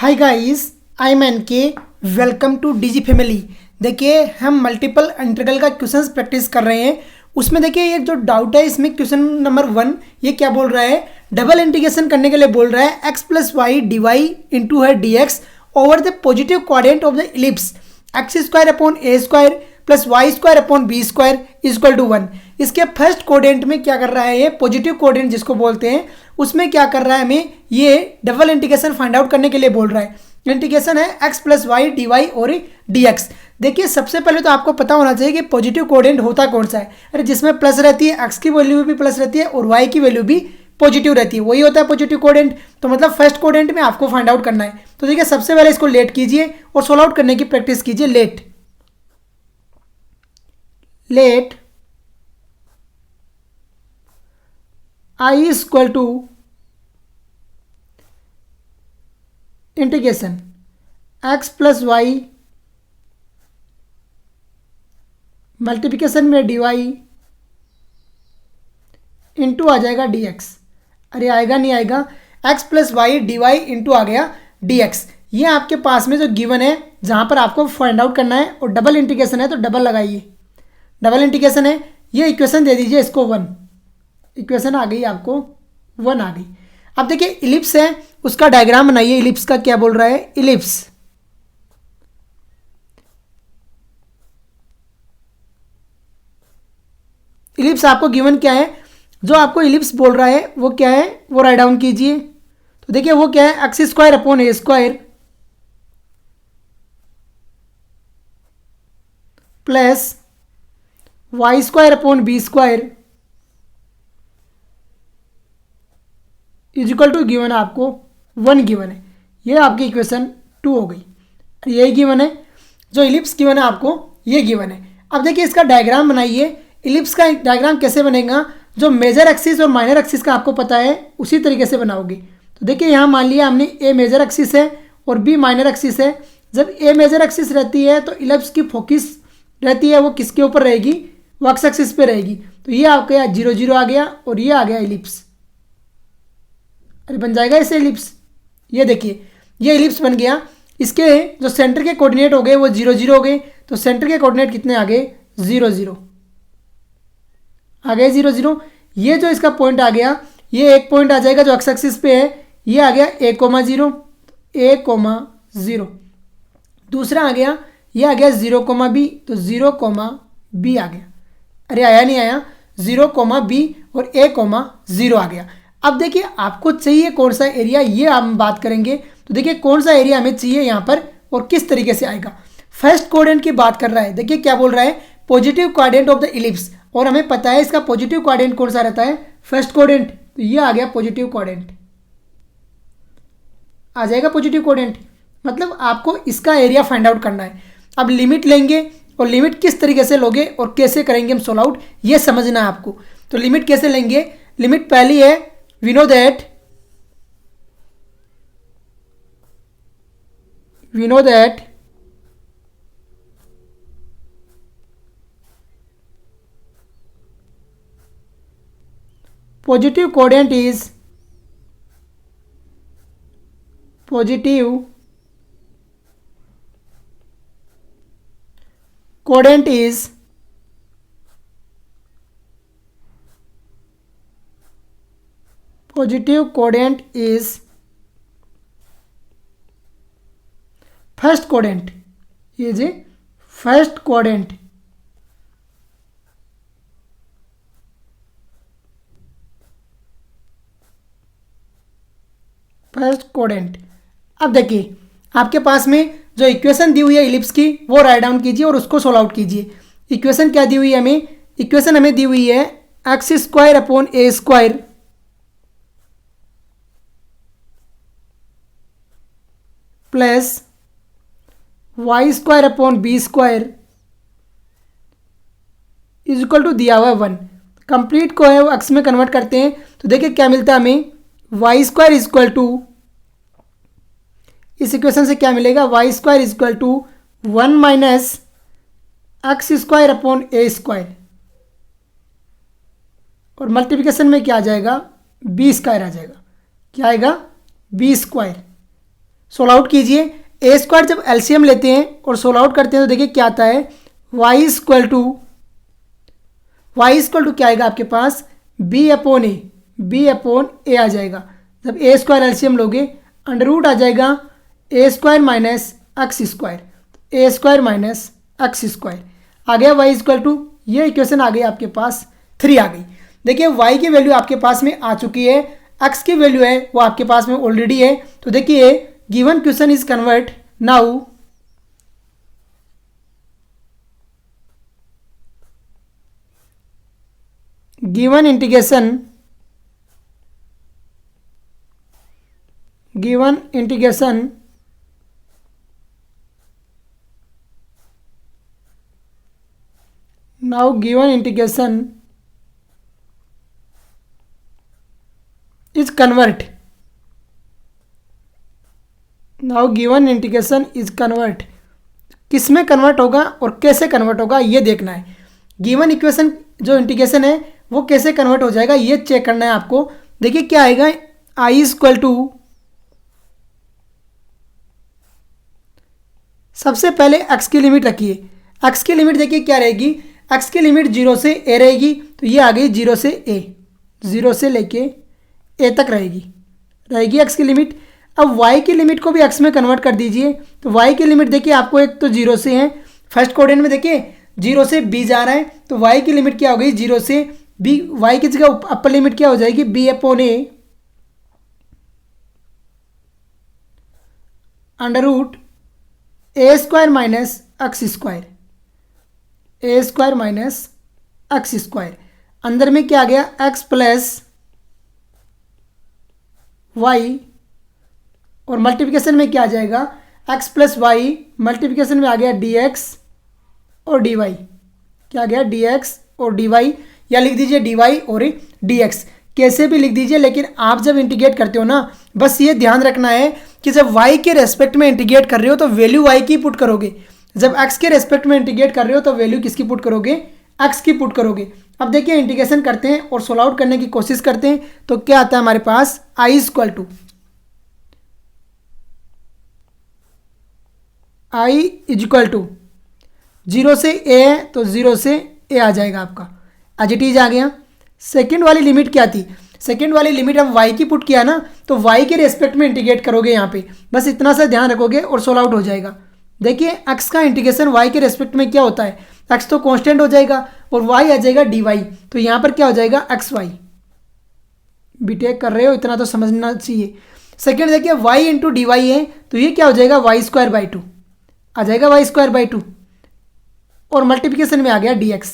Hi guys, I am N K. Welcome to DG family. देखिए हम multiple integral का questions practice कर रहे हैं। उसमें देखिए ये जो डाउट है इसमें क्वेश्चन नंबर 1 ये क्या बोल रहा है, डबल इंटीग्रेशन करने के लिए बोल रहा है x plus y d y into है d x over the positive quadrant of the ellipse x square upon a square plus y square upon b square is equal to 1। इसके फर्स्ट कोडेंट में क्या कर रहा है, ये पॉजिटिव कोडेंट जिसको बोलते हैं उसमें क्या कर रहा है, हमें ये डबल इंटीग्रेशन फाइंड आउट करने के लिए बोल रहा है। इंटीग्रेशन है x plus y d y और डी एक्स। देखिए सबसे पहले तो आपको पता होना चाहिए कि पॉजिटिव कोडेंट होता कौन सा है। अरे जिसमें प्लस रहती है, एक्स की वैल्यू भी प्लस रहती है और वाई की वैल्यू भी पॉजिटिव रहती है, वही होता है पॉजिटिव कोडेंट। तो मतलब फर्स्ट कोडेंट में आपको फाइंड आउट करना है। तो देखिए सबसे पहले इसको लेट कीजिए और सोल्व आउट करने की प्रैक्टिस कीजिए। Let I equal to integration x plus y multiplication में डी वाई इंटू आ जाएगा डी एक्स। अरे आएगा नहीं आएगा, x plus y d y into आ गया डी एक्स। ये आपके पास में जो गिवन है जहाँ पर आपको फाइंड आउट करना है और डबल इंटीग्रेशन है तो डबल लगाइए। डबल इंटीग्रेशन है, ये इक्वेशन दे दीजिए इसको 1। इक्वेशन आ गई आपको 1 आ गई। अब देखिए इलिप्स है, उसका डायग्राम बनाइए। इलिप्स का क्या बोल रहा है, इलिप्स इलिप्स आपको गिवन क्या है, जो आपको इलिप्स बोल रहा है वो क्या है वो राइट डाउन कीजिए। तो देखिए वो क्या है, x square upon a square plus y square upon b square is equal to given है आपको 1 गिवन है। ये आपकी इक्वेशन 2 हो गई। यही गिवन है, जो इलिप्स गिवन है आपको ये गिवन है। अब देखिए इसका डायग्राम बनाइए। इलिप्स का डायग्राम कैसे बनेगा, जो मेजर एक्सिस और माइनर एक्सिस का आपको पता है उसी तरीके से बनाओगे। तो देखिए यहाँ मान लिया हमने ए मेजर एक्सिस है और बी माइनर एक्सिस है। जब ए मेजर एक्सिस रहती है तो इलिप्स की फोकस रहती है वो किसके ऊपर रहेगी, वो एक्स एक्सिस पे रहेगी। तो ये आपका यहाँ 0 0 आ गया और ये आ गया इलिप्स। अरे बन जाएगा इसे इलिप्स। ये देखिए ये इलिप्स बन गया। इसके जो सेंटर के कोऑर्डिनेट हो गए वो 0 0 हो गए। तो सेंटर के कोऑर्डिनेट कितने आ गए, 0 0 आ गए 0 0। ये जो इसका पॉइंट आ गया, ये एक पॉइंट आ जाएगा जो एक्स एक्सिस पे है, ये आ गया a, 0 a, 0। दूसरा आ गया, ये आ गया 0, b तो 0, b आ गया। अरे आया नहीं आया, 0, b और a, 0 आ गया। अब देखिए आपको चाहिए कौन सा एरिया, ये हम बात करेंगे। तो देखिए कौन सा एरिया हमें चाहिए यहाँ पर और किस तरीके से आएगा। फर्स्ट कोऑर्डिनेट की बात कर रहा है। देखिए क्या बोल रहा है, positive quadrant of the ellipse, और हमें पता है इसका पॉजिटिव क्वाड्रेंट कौन सा रहता है, फर्स्ट कोऑर्डिनेट। तो ये आ गया पॉजिटिव क्वाड्रेंट, आ जाएगा पॉजिटिव क्वाड्रेंट। मतलब आपको इसका एरिया फाइंड आउट करना है। अब लिमिट लेंगे और लिमिट किस तरीके से लोगे और कैसे करेंगे हम सोल्व आउट, ये समझना है आपको। तो लिमिट कैसे लेंगे, लिमिट पहली है we know that positive quotient is first quadrant is a first quadrant अब देखिए आपके पास में जो इक्वेशन दी हुई है इलिप्स की वो राइट डाउन कीजिए और उसको सोल्व आउट कीजिए। इक्वेशन क्या दी हुई है हमें, इक्वेशन हमें दी हुई है x square upon a square plus y square upon b square is equal to दिया हुआ है 1। कंप्लीट को है वो एक्स में कन्वर्ट करते हैं तो देखिए क्या मिलता है हमें, y square is equal to, इस इक्वेशन से क्या मिलेगा, y square is equal to 1 minus x square upon a square और मल्टीप्लिकेशन में क्या आ जाएगा, बी स्क्वायर आ जाएगा। क्या आएगा, बी स्क्वायर। सोल्व आउट कीजिए। ए स्क्वायर जब एलसीएम लेते हैं और सोल्व आउट करते हैं तो देखिए क्या आता है, वाई इक्वल टू क्या आएगा आपके पास, बी अपॉन ए आ जाएगा। जब ए स्क्वायर एलसीएम लोगे अंडर रूट आ जाएगा a square minus x square, a square minus x square आ गया, वाई इक्वल टू, ये इक्वेशन आ गई आपके पास 3 आ गई। देखिए y की वैल्यू आपके पास में आ चुकी है, x की वैल्यू है वो आपके पास में ऑलरेडी है। तो देखिए given question is convert now, given integration now given integration is convert, now given integration is convert, किस में कन्वर्ट होगा और कैसे कन्वर्ट होगा ये देखना है। गिवन इक्वेशन जो इंटीग्रेशन है वो कैसे कन्वर्ट हो जाएगा ये चेक करना है आपको। देखिए क्या आएगा, आई इक्वल टू, सबसे पहले x की लिमिट रखिए, x की लिमिट देखिए क्या रहेगी, x की लिमिट 0 से a रहेगी, तो ये आ गई 0 से a, 0 से लेके a तक रहेगी x की लिमिट। अब y की लिमिट को भी x में कन्वर्ट कर दीजिए, तो y की लिमिट देखिए आपको एक तो 0 से है, फर्स्ट कोऑर्डिनेट में देखिए 0 से b जा रहा है, तो y की लिमिट क्या हो गई 0 से b, y की जगह अपर लिमिट क्या हो जाएगी b upon a under root a square minus x square, a square minus x square, अंदर में क्या आ गया x प्लस वाई, और मल्टीप्लिकेशन में क्या आ जाएगा x प्लस वाई, मल्टीप्लिकेशन में आ गया dx और dy, क्या आ गया dx और dy, या लिख दीजिए dy और dx, कैसे भी लिख दीजिए, लेकिन आप जब इंटीग्रेट करते हो ना बस ये ध्यान रखना है कि जब y के रेस्पेक्ट में इंटीग्रेट कर रहे हो तो वैल्यू y की पुट करोगे, जब x के रेस्पेक्ट में इंटीग्रेट कर रहे हो तो वैल्यू किसकी पुट करोगे, x की पुट करोगे। अब देखिए इंटीग्रेशन करते हैं और सोल्व आउट करने की कोशिश करते हैं, तो क्या आता है हमारे पास, i equal to, i equal to 0 से a है तो 0 से a आ जाएगा आपका, एज इट इज आ गया। सेकेंड वाली लिमिट क्या थी, सेकेंड वाली लिमिट हम y की पुट किया ना, तो y के रेस्पेक्ट में इंटीग्रेट करोगे यहाँ पे, बस इतना सा ध्यान रखोगे और सोल्व आउट हो जाएगा। देखिए x का इंटीग्रेशन y के रेस्पेक्ट में क्या होता है, x तो कांस्टेंट हो जाएगा और y आ जाएगा dy, तो यहाँ पर क्या हो जाएगा xy, बीटेक कर रहे हो इतना तो समझना चाहिए। सेकेंड देखिए y इंटू डी वाई है, तो ये क्या हो जाएगा वाई स्क्वायर बाई 2 आ जाएगा, वाई स्क्वायर बाई 2, और मल्टीप्लिकेशन में आ गया dx,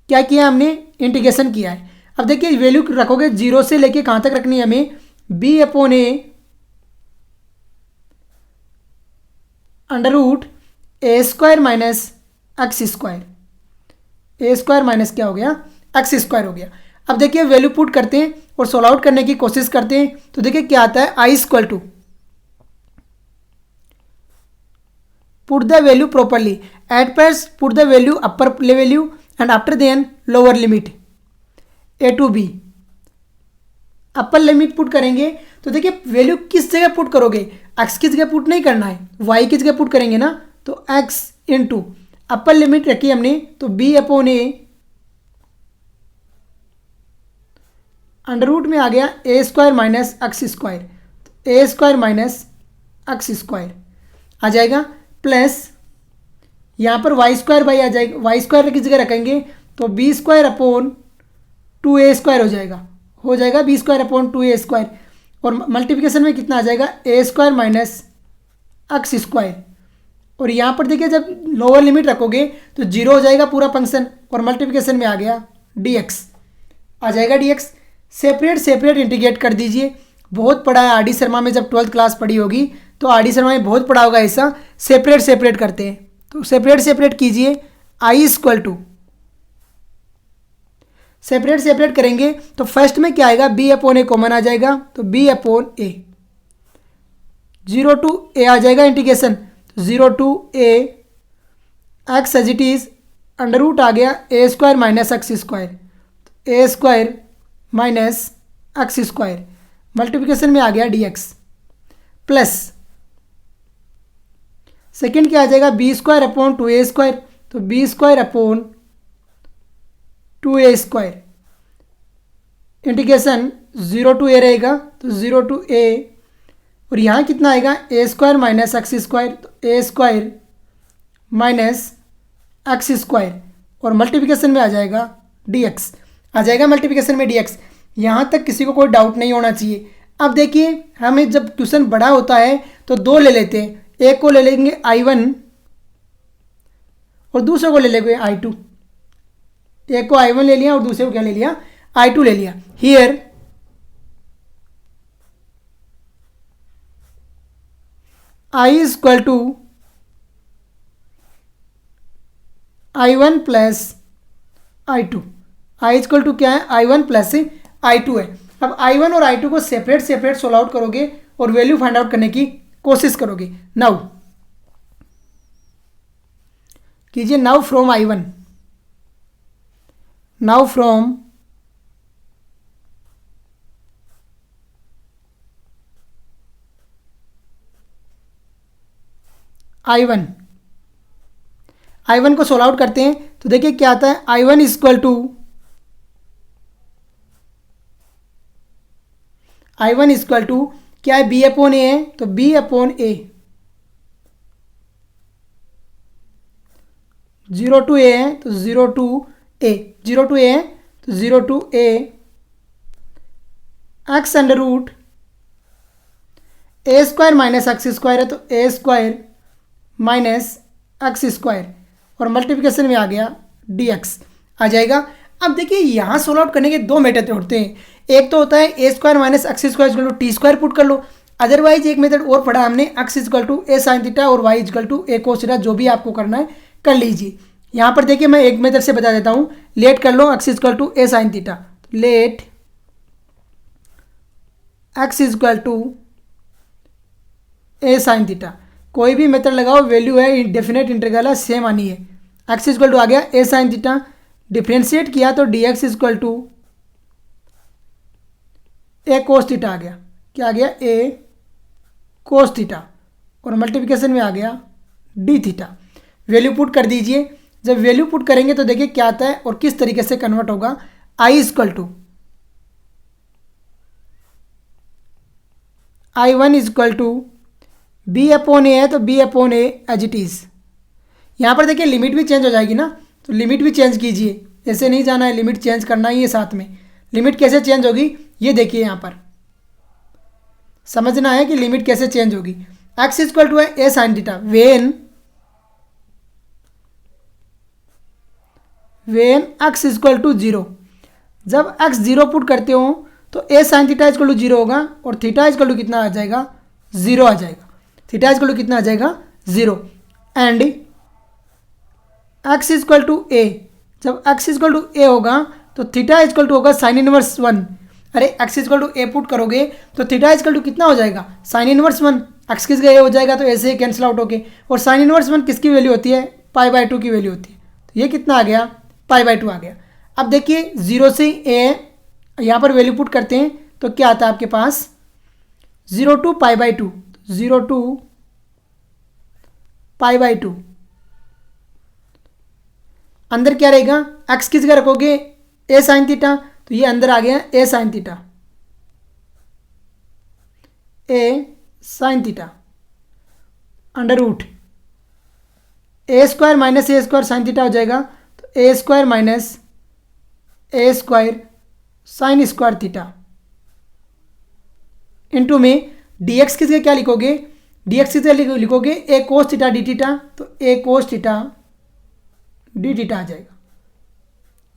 क्या किया हमने, इंटीग्रेशन किया है। अब देखिए वैल्यू रखोगे 0 से लेके कहाँ तक रखनी है हमें, b upon a under root a square minus x square, a square minus क्या हो गया एक्स स्क्वायर हो गया। अब देखिए वैल्यू पुट करते हैं और सोल्व आउट करने की कोशिश करते हैं, तो देखिए क्या आता है, I equal to, put the value properly, at first put the value upper value and after then lower limit a to b, upper limit put करेंगे तो देखिए वैल्यू किस जगह पुट करोगे, x की जगह पुट नहीं करना है, y की जगह पुट करेंगे ना, तो x इंटू अपर लिमिट रखी हमने तो b upon a under root में आ गया a square minus x square, तो a square minus x square आ जाएगा, प्लस यहाँ पर वाई स्क्वायर बाई आ जाएगा, वाई स्क्वायर की जगह रखेंगे तो b square upon 2a square हो जाएगा b square upon 2a square, और मल्टीप्लिकेशन में कितना आ जाएगा a square minus x square, और यहाँ पर देखिए जब लोअर लिमिट रखोगे तो 0 हो जाएगा पूरा फंक्शन, और मल्टीप्लिकेशन में आ गया dx आ जाएगा dx। सेपरेट इंटीग्रेट कर दीजिए, बहुत पढ़ा है आर डी शर्मा में, जब 12th क्लास पढ़ी होगी तो आर डी शर्मा में बहुत पढ़ा होगा ऐसा, सेपरेट करते हैं, तो सेपरेट कीजिए, आई इक्वल टू, सेपरेट करेंगे तो फर्स्ट में क्या आएगा, b अपॉन ए कॉमन आ जाएगा, तो b upon a, 0 to a आ जाएगा integration, 0 to a x as it is under root आ गया a square minus x square, a square minus x square, multiplication में आ गया dx, प्लस सेकेंड क्या आ जाएगा, बी स्क्वायर अपॉन 2a², तो b square upon 2a², integration 0 to a रहेगा, तो 0 to a, और यहाँ कितना आएगा, a² माइनस x², तो a² माइनस x², और मल्टीप्लिकेशन में आ जाएगा dx, आ जाएगा मल्टीप्लिकेशन में dx। यहाँ तक किसी को कोई डाउट नहीं होना चाहिए। अब देखिए, हमें जब क्वेश्चन बड़ा होता है तो दो ले लेते हैं, एक को ले लेंगे I1 और दूसरे को ले लेंगे I2। एक को I1 ले लिया और दूसरे को क्या ले लिया, I2 ले लिया। Here I is equal to I1 plus I2, I is equal to क्या है, I1 प्लस I2 है। अब I1 और I2 को सेपरेट सेपरेट सोल्व आउट करोगे और वैल्यू फाइंड आउट करने की कोशिश करोगे। नाउ कीजिए, now from I1, now from I1 को सोल्व आउट करते हैं तो देखिए क्या आता है, I1 is equal to I1 is equal to क्या है, b अपॉन ए है, तो b upon a, 0 to a है तो 0 to a, 0 to a है तो 0 to a, x under root a² minus x² है तो a² माइनस x², और मल्टीप्लिकेशन में आ गया dx आ जाएगा। अब देखिए, यहाँ सोल्व आउट करने के दो मेथड होते हैं, एक तो होता है a² minus x² t² put कर लो, अदरवाइज एक मेथड और पढ़ा हमने, x equal to a sin theta और y equal to a cos theta, जो भी आपको करना है कर लीजिए। यहाँ पर देखिए मैं एक मेथड से बता देता हूँ, लेट कर लो x equal to a sin theta, let x equal to a sin theta, कोई भी मेथड लगाओ, वैल्यू है डेफिनेट इंटीग्रल है, सेम आनी है। x इक्वल टू आ गया a sin थीटा, डिफ्रेंशिएट किया तो dx equal to a cos theta आ गया, क्या आ गया, a cos थीटा, और मल्टीप्लिकेशन में आ गया d थीटा। वैल्यू पुट कर दीजिए, जब वैल्यू पुट करेंगे तो देखिए क्या आता है और किस तरीके से कन्वर्ट होगा। I equal to I1 is equal to b upon a है तो b upon a as it is. यहाँ पर देखिए लिमिट भी चेंज हो जाएगी ना, तो लिमिट भी चेंज कीजिए, ऐसे नहीं जाना है, लिमिट चेंज करना ही है साथ में। लिमिट कैसे चेंज होगी ये देखिए, यहाँ पर समझना है कि लिमिट कैसे चेंज होगी। x इक्वल टू है a sin theta, when x equal to 0, जब x 0 पुट करते हो तो a sin theta equal to 0 होगा और थीटा इक्वल टू कितना आ जाएगा, 0 आ जाएगा। थीटा इक्वल टू कितना आ जाएगा, 0, and x equal to a, जब x इक्वल टू a होगा तो थीटा इक्वल टू होगा साइन इनवर्स 1। अरे x equal to a put करोगे तो थीटा इक्वल टू कितना हो जाएगा, साइन इनवर्स 1, x किस गए हो जाएगा तो ऐसे ही कैंसिल आउट होके, और साइन इनवर्स 1 किसकी वैल्यू होती है, π/2 की वैल्यू होती है, तो ये कितना आ गया, π/2 आ गया। अब देखिए 0 से a यहाँ पर वैल्यू पुट करते हैं तो क्या आता है आपके पास, 0 to π/2, 0 to π/2, अंदर क्या रहेगा, x किस जगह रखोगे, a sin थीटा, तो ये अंदर आ गया a sin theta, a sin theta under root a² minus a² sin theta हो जाएगा, तो a² minus a² sin square theta into में dx किस जगह क्या लिखोगे, dx किस जगह लिखोगे a cos theta d theta, तो a cos theta d theta आ जाएगा।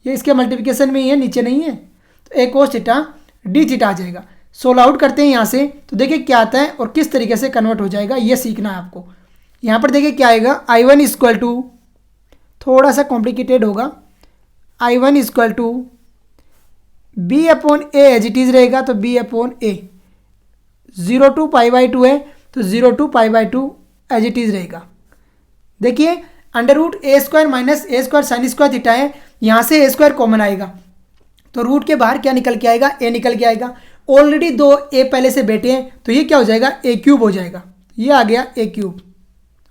ये इसके मल्टीप्लिकेशन में ही है, नीचे नहीं है, तो a cos theta d theta आ जाएगा। सोल्व आउट करते हैं यहाँ से तो देखिए क्या आता है और किस तरीके से कन्वर्ट हो जाएगा, ये सीखना है आपको। यहाँ पर देखिए क्या आएगा, I1 इक्वल टू, थोड़ा सा कॉम्प्लिकेटेड होगा, I1 equal to b upon a as it is रहेगा, तो b अपॉन ए, 0 to π/2 है तो 0 to π/2 एज इट इज़ रहेगा। देखिए under root a² minus a² sine square theta है, यहाँ से a² कॉमन आएगा तो रूट के बाहर क्या निकल के आएगा, a निकल के आएगा। ऑलरेडी दो a पहले से बैठे हैं तो ये क्या हो जाएगा, a³ हो जाएगा, ये आ गया a³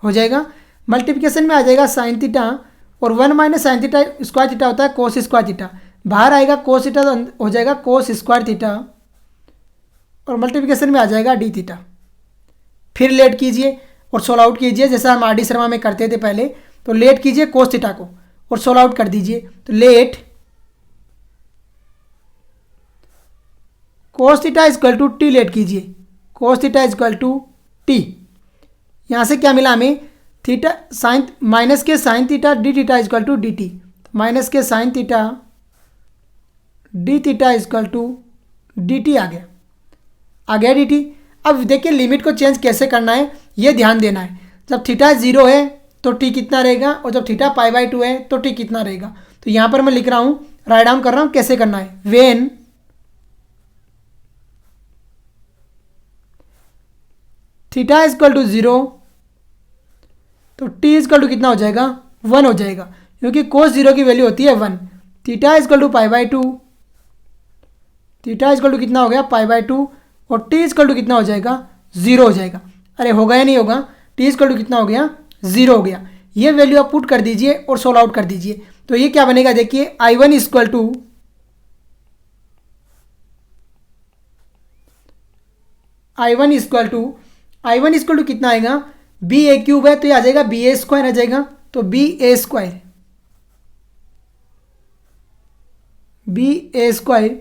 हो जाएगा। मल्टीप्लिकेशन में आ जाएगा साइन थीटा, और 1 minus sine theta square theta होता है कोस स्क्वायर थीटा, बाहर आएगा कोस थीटा तो हो जाएगा कोस स्क्वायर थीटा, और मल्टीप्लिकेशन में आ जाएगा डी थीटा। फिर लेट कीजिए और सोल्व आउट कीजिए, जैसा हम आर डी शर्मा में करते थे पहले। तो लेट कीजिए कोस थीटा को और सोल्व आउट कर दीजिए। तो let cos theta is equal to t, let कीजिए cos theta is equal to t. यहाँ से क्या मिला हमें, थीटा साइन माइनस के sine theta d theta is equal to d t, minus के sine theta d theta is equal to d t आ गया डी टी। अब देखिए लिमिट को चेंज कैसे करना है ये ध्यान देना है। जब थीटा 0 है तो टी कितना रहेगा, और जब थीटा π/2 है तो टी कितना रहेगा। तो यहाँ पर मैं लिख रहा हूँ, राइट डाउन कर रहा हूँ कैसे करना है। When theta is equal to 0 तो टी इज इक्वल टू कितना हो जाएगा, 1 हो जाएगा, क्योंकि कोस 0 की वैल्यू होती है 1। Theta is equal to π/2, theta is equal to कितना हो गया π/2, और टी इज इक्वल टू कितना हो जाएगा, 0 हो जाएगा। अरे होगा या नहीं होगा, टी इज इक्वल टू कितना हो गया, 0 हो गया। ये वैल्यू आप पुट कर दीजिए और सोल्व आउट कर दीजिए। तो ये क्या बनेगा देखिए, I1 is equal to I1 is equal to कितना आएगा, बी ए क्यूब है तो ये आ जाएगा बी ए स्क्वायर आ जाएगा। तो बी ए स्क्वायर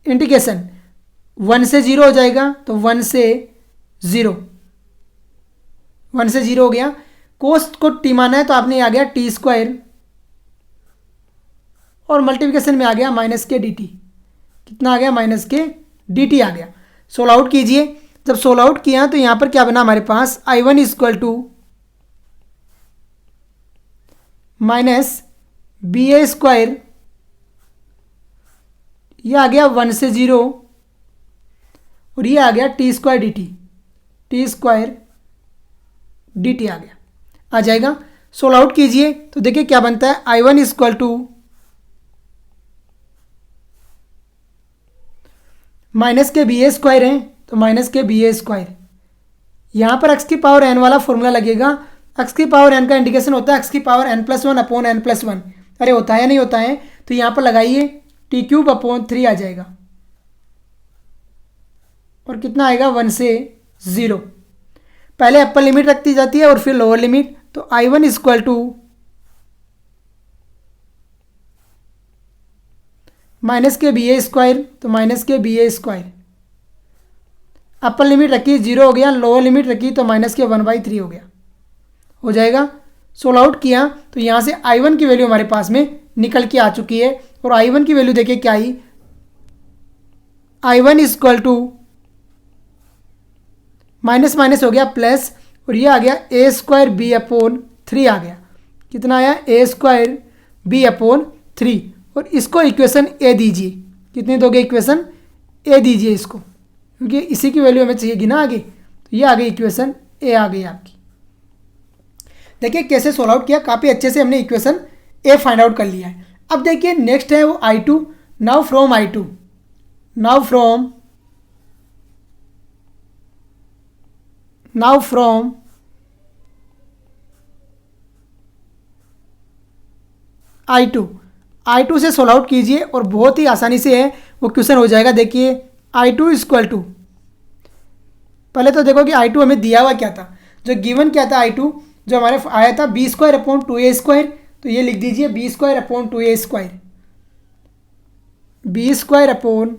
इंटीग्रेशन 1 से 0 हो जाएगा, तो 1 से 0 हो गया। कोस को टी माना है तो आपने आ गया टी स्क्वायर, और मल्टीप्लिकेशन में आ गया माइनस के डी टी। कितना आ गया, माइनस के डी टी आ गया। सोल्व आउट कीजिए। जब सोल्व आउट किया तो यहाँ पर क्या बना हमारे पास, I1 is equal to minus b a square, ये आ गया 1 से 0, और ये आ गया टी स्क्वायर डी टी आ जाएगा। सोल्व आउट कीजिए तो देखिए क्या बनता है, I1 is equal to minus k b a square है तो minus k b a square, यहाँ पर x की पावर n वाला फॉर्मूला लगेगा। x की पावर n का इंडिकेशन होता है x की पावर n+1 अपॉन n+1। अरे होता है या नहीं होता है, तो यहाँ पर लगाइए t³ / 3 आ जाएगा, और कितना आएगा 1 से 0। पहले अपर लिमिट रखती जाती है और फिर लोअर लिमिट। तो I1 is equal to minus k b a square, तो minus k b a square, upper limit रखी 0 हो गया, लोअर लिमिट रखी तो माइनस के 1/3 हो गया, हो जाएगा। सोल्व आउट किया तो यहाँ से I1 की वैल्यू हमारे पास में निकल के आ चुकी है, और I1 की वैल्यू देखिए क्या आई, I1 is equal to minus minus हो गया प्लस, और ये आ गया a² b/3 आ गया। कितना आया, a² b/3, और इसको इक्वेशन ए दीजिए। कितनी दोगे इक्वेशन, ए दीजिए इसको, क्योंकि इसी की वैल्यू हमें चाहिए ना आगे। तो ये आ गई इक्वेशन ए आ गई आपकी। देखिए कैसे सोल्व आउट किया, काफ़ी अच्छे से हमने इक्वेशन ए फाइंड आउट कर लिया है। अब देखिए नेक्स्ट है वो I2। Now from I2 I2 से सोल्व आउट कीजिए, और बहुत ही आसानी से है वो क्वेश्चन हो जाएगा। देखिए I2 इज इक्वल टू, पहले तो देखो कि I2 हमें दिया हुआ क्या था, जो गिवन क्या था I2 जो हमारे आया था b²/2a²। तो ये लिख दीजिए b²/2a², b²/2a²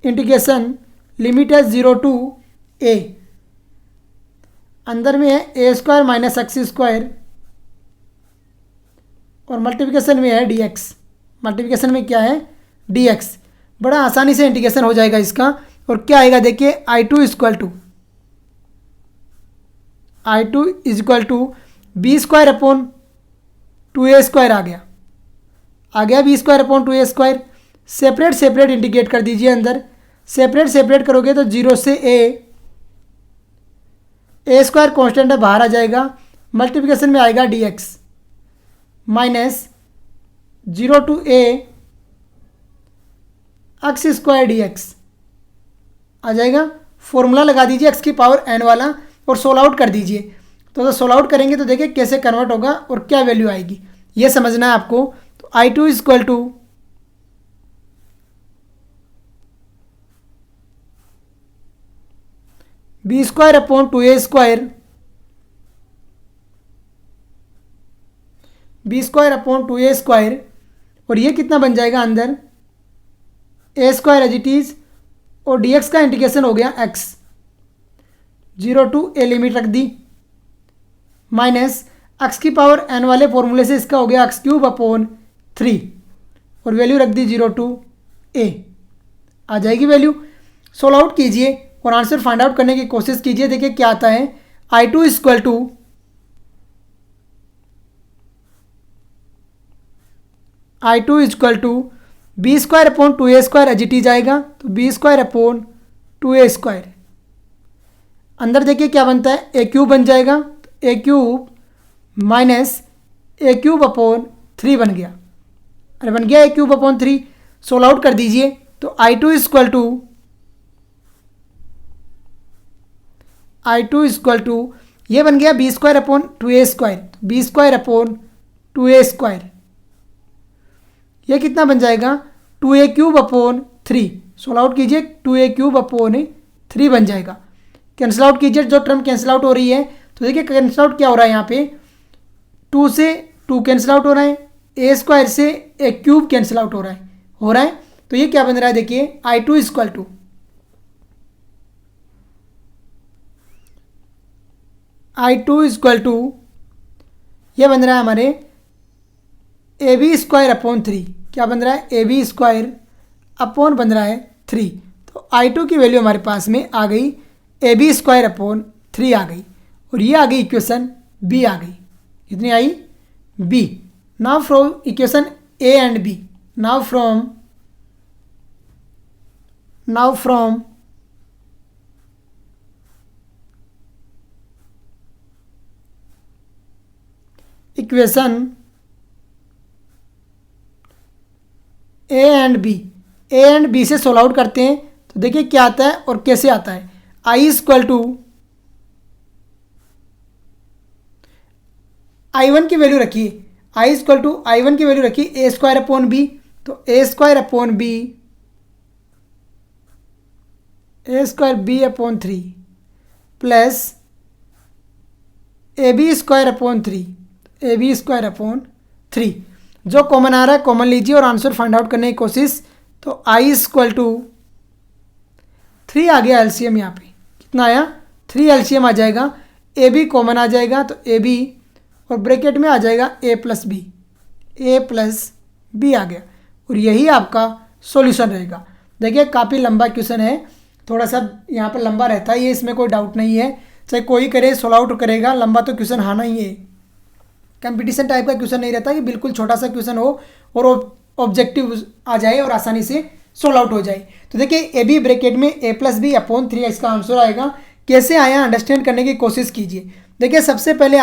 इंटीग्रेशन लिमिट है 0 to a, अंदर में है a² - x², और मल्टीप्लिकेशन में है dx। मल्टीप्लिकेशन में क्या है, dx। बड़ा आसानी से इंटीग्रेशन हो जाएगा इसका, और क्या आएगा देखिए I2 is equal to b²/2a² आ गया b²/2a²। सेपरेट इंटीग्रेट कर दीजिए अंदर, सेपरेट करोगे तो 0 से a² कांस्टेंट है बाहर आ जाएगा, मल्टीप्लिकेशन में आएगा dx minus 0 to a x square d x आ जाएगा। फॉर्मूला लगा दीजिए एक्स की पावर एन वाला और सोल्व आउट कर दीजिए। तो सोल्व आउट करेंगे तो देखिए कैसे कन्वर्ट होगा और क्या वैल्यू आएगी, ये समझना है आपको। तो I two equal to b square upon 2a square, b square upon 2a square, और ये कितना बन जाएगा अंदर a square as it is, और डी एक्स का इंटीग्रेशन हो गया एक्स, 0 टू ए लिमिट रख दी, माइनस एक्स की पावर एन वाले फॉर्मूले से इसका हो गया एक्स क्यूब अपॉन 3, और वैल्यू रख दी 0 टू ए, आ जाएगी वैल्यू। सोल्व आउट कीजिए और आंसर फाइंड आउट करने की कोशिश कीजिए। देखिए क्या आता है, I two equal to b square upon 2a square as it is आएगा, तो b square upon 2a square, अंदर देखिए क्या बनता है, ए क्यूब बन जाएगा, तो ए क्यूब माइनस ए क्यूब अपॉन 3 बन गया, अरे बन गया ए क्यूब अपॉन 3। सोल्व आउट कर दीजिए तो आई टू इक्वल टू ये बन गया b square upon 2a square, b square upon 2a square, ये कितना बन जाएगा 2a cube upon 3। Solve out कीजिए 2a क्यूब अपॉन 3 बन जाएगा। कैंसिल आउट कीजिए, जो टर्म कैंसिल आउट हो रही है, तो देखिए कैंसिल आउट क्या हो रहा है यहाँ पे, 2 से 2 कैंसिल आउट हो रहा है, ए स्क्वायर से ए क्यूब कैंसिल आउट हो रहा है। तो ये क्या बन रहा है, देखिए आई टू इक्वल टू ये बन रहा है हमारे ए बी स्क्वायर अपॉन 3, क्या बन रहा है, ए बी स्क्वायर अपॉन बन रहा है 3। तो आई टू की वैल्यू हमारे पास में आ गई ए बी स्क्वायर अपॉन 3 आ गई, और ये आ गई इक्वेशन बी आ गई, कितनी आई b. Now from equation a and b, now from equation a and b से सोल्व आउट करते हैं। तो देखिए क्या आता है और कैसे आता है। आई इक्वल टू I1 की वैल्यू रखिए, आई इक्वल टू I1 की वैल्यू रखिए ए स्क्वायर अपॉन बी, तो a square upon b upon 3 plus a b square upon 3, जो कॉमन आ रहा है कॉमन लीजिए और आंसर फाइंड आउट करने की कोशिश। तो आई इक्वल टू 3 आ गया एलसीएम, यहाँ पे कितना आया 3 एलसीएम आ जाएगा, ए बी कॉमन आ जाएगा, तो ए बी और ब्रैकेट में आ जाएगा ए प्लस बी आ गया, और यही आपका सॉल्यूशन रहेगा। देखिए काफ़ी लंबा क्वेश्चन है, थोड़ा सा यहाँ पर लंबा रहता है ये, इसमें कोई डाउट नहीं है, चाहे कोई करे सोल्व आउट करेगा, लंबा तो क्वेश्चन आना ही है। कंपटीशन टाइप का क्वेश्चन नहीं रहता कि बिल्कुल छोटा सा क्वेश्चन हो और ऑब्जेक्टिव आ जाए और आसानी से सोल्व आउट हो जाए। तो देखिए ए बी ब्रैकेट में ए प्लस बी अपॉन 3 इसका आंसर आएगा। कैसे आया अंडरस्टैंड करने की कोशिश कीजिए। देखिए सबसे पहले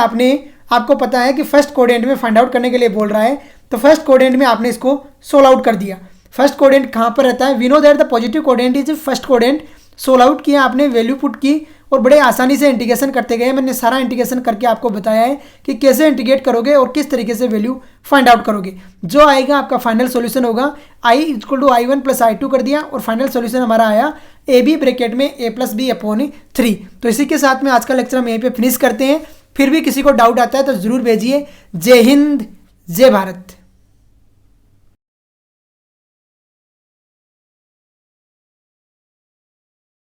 आपको पता है कि फर्स्ट कोडेंट में फाइंड आउट करने के लिए बोल रहा है, तो फर्स्ट कोडेंट में आपने इसको सोल्व आउट कर दिया। फर्स्ट कोडेंट कहाँ पर रहता है, we know that the positive quadrant is first quadrant. Solve out किया आपने, वैल्यू पुट की और बड़े आसानी से इंटीग्रेशन करते गए। मैंने सारा इंटीग्रेशन करके आपको बताया है कि कैसे इंटीग्रेट करोगे और किस तरीके से वैल्यू फाइंड आउट करोगे। जो आएगा आपका फाइनल सॉल्यूशन होगा। आई equal to I1 plus I2 कर दिया और फाइनल सॉल्यूशन हमारा आया ए बी ब्रैकेट में ए प्लस बी अपॉन 3। तो इसी के साथ में आज का लेक्चर हम यहीं पे फिनिश करते हैं। फिर भी किसी को डाउट आता है तो ज़रूर भेजिए। जय हिंद, जय भारत।